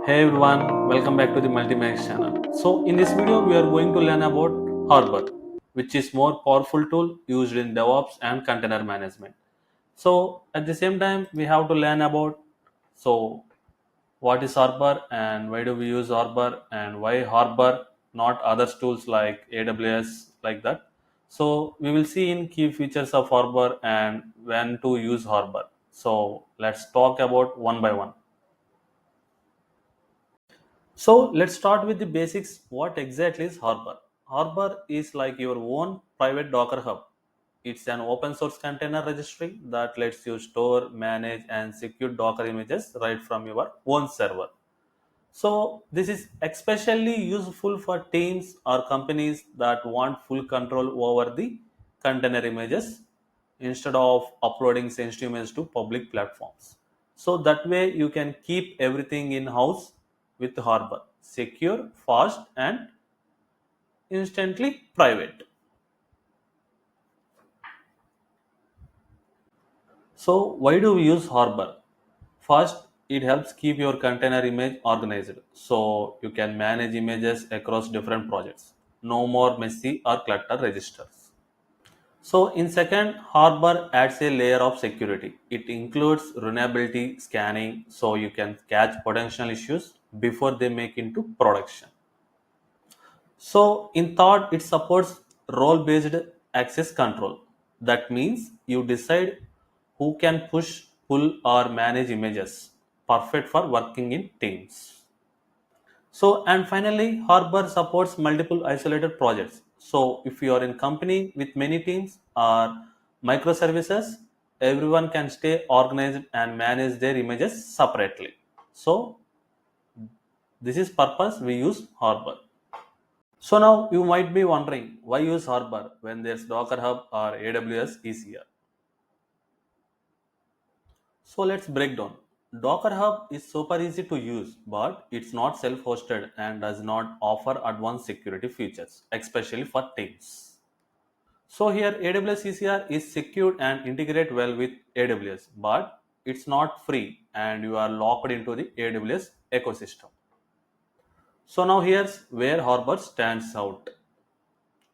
Hey everyone, welcome back to the Multimax channel. So in this video we are going to learn about Harbor, which is more powerful tool used in DevOps and container management. So at the same time we have to learn about so what is Harbor and why do we use Harbor and why Harbor not other tools like AWS like that. So we will see in key features of Harbor and when to use Harbor. So let's talk about one by one. So let's start with the basics. What exactly is Harbor? Harbor is like your own private Docker hub. It's an open source container registry that lets you store, manage, and secure Docker images right from your own server. So this is especially useful for teams or companies that want full control over the container images instead of uploading sensitive images to public platforms. So that way you can keep everything in house with Harbor, secure, fast, and instantly private. So why do we use Harbor? First, it helps keep your container image organized so you can manage images across different projects. No more messy or cluttered registers. So in second, Harbor adds a layer of security. It includes vulnerability scanning so you can catch potential issues before they make into production. So in third, it supports role-based access control. That means you decide who can push, pull, or manage images. Perfect for working in teams. So and finally, Harbor supports multiple isolated projects. So if you are in company with many teams or microservices, everyone can stay organized and manage their images separately. So this is purpose we use Harbor. So now you might be wondering why use Harbor when there's Docker Hub or AWS easier. So let's break down. Docker Hub is super easy to use, but it's not self-hosted and does not offer advanced security features, especially for teams. So here AWS ECR is secured and integrate well with AWS, but it's not free and you are locked into the AWS ecosystem. So now here's where Harbor stands out.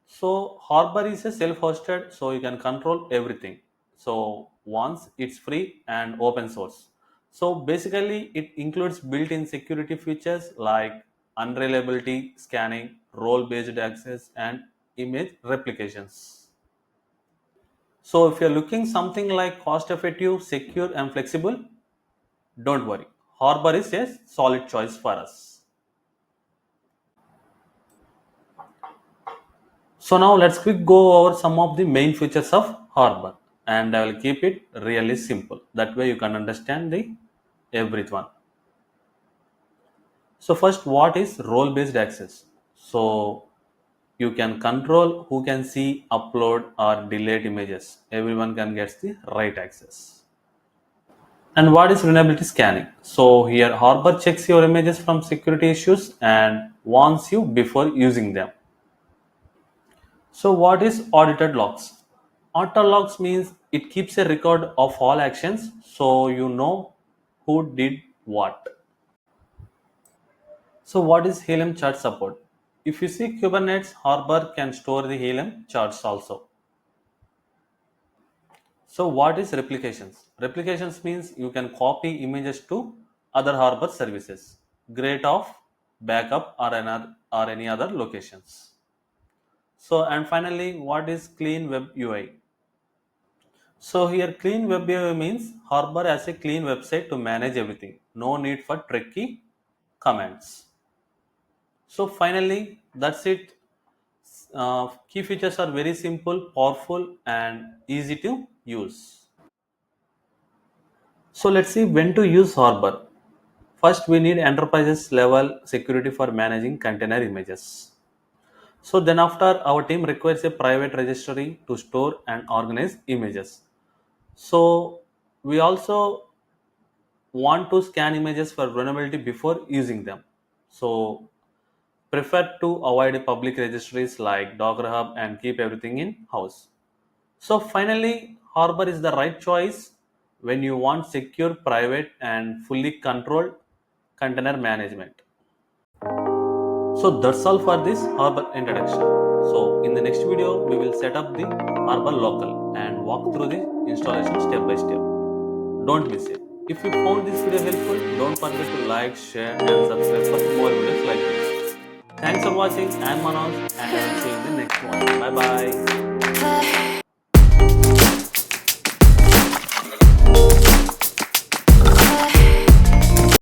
So Harbor is a self-hosted, so you can control everything. So once it's free and open source. So basically, it includes built-in security features like unreliability scanning, role-based access, and image replications. So if you're looking something like cost-effective, secure, and flexible, don't worry. Harbor is a solid choice for us. So now let's quick go over some of the main features of Harbor and I will keep it really simple. That way you can understand the everyone. So first what is role based access? So you can control who can see, upload or delete images. Everyone can get the right access. And what is vulnerability scanning? So here Harbor checks your images from security issues and warns you before using them. So, what is audited logs? Auto logs means it keeps a record of all actions so you know who did what. So, what is Helium chart support? If you see Kubernetes, Harbor can store the Helium charts also. So, what is replications? Replications means you can copy images to other Harbor services, great of backup or any other locations. So, and finally, what is clean web UI? So here clean web UI means Harbor has a clean website to manage everything. No need for tricky commands. So finally, that's it. Key features are very simple, powerful, and easy to use. So let's see when to use Harbor. First, we need enterprises level security for managing container images. So then after our team requires a private registry to store and organize images. So we also want to scan images for vulnerability before using them. So prefer to avoid public registries like Docker Hub and keep everything in house. So finally, Harbor is the right choice when you want secure, private, and fully controlled container management. So that's all for this Arbor introduction. So in the next video, we will set up the Arbor local and walk through the installation step by step. Don't miss it. If you found this video helpful, don't forget to like, share and subscribe for more videos like this. Thanks for watching. I'm Manoj and I will see you in the next one. Bye bye.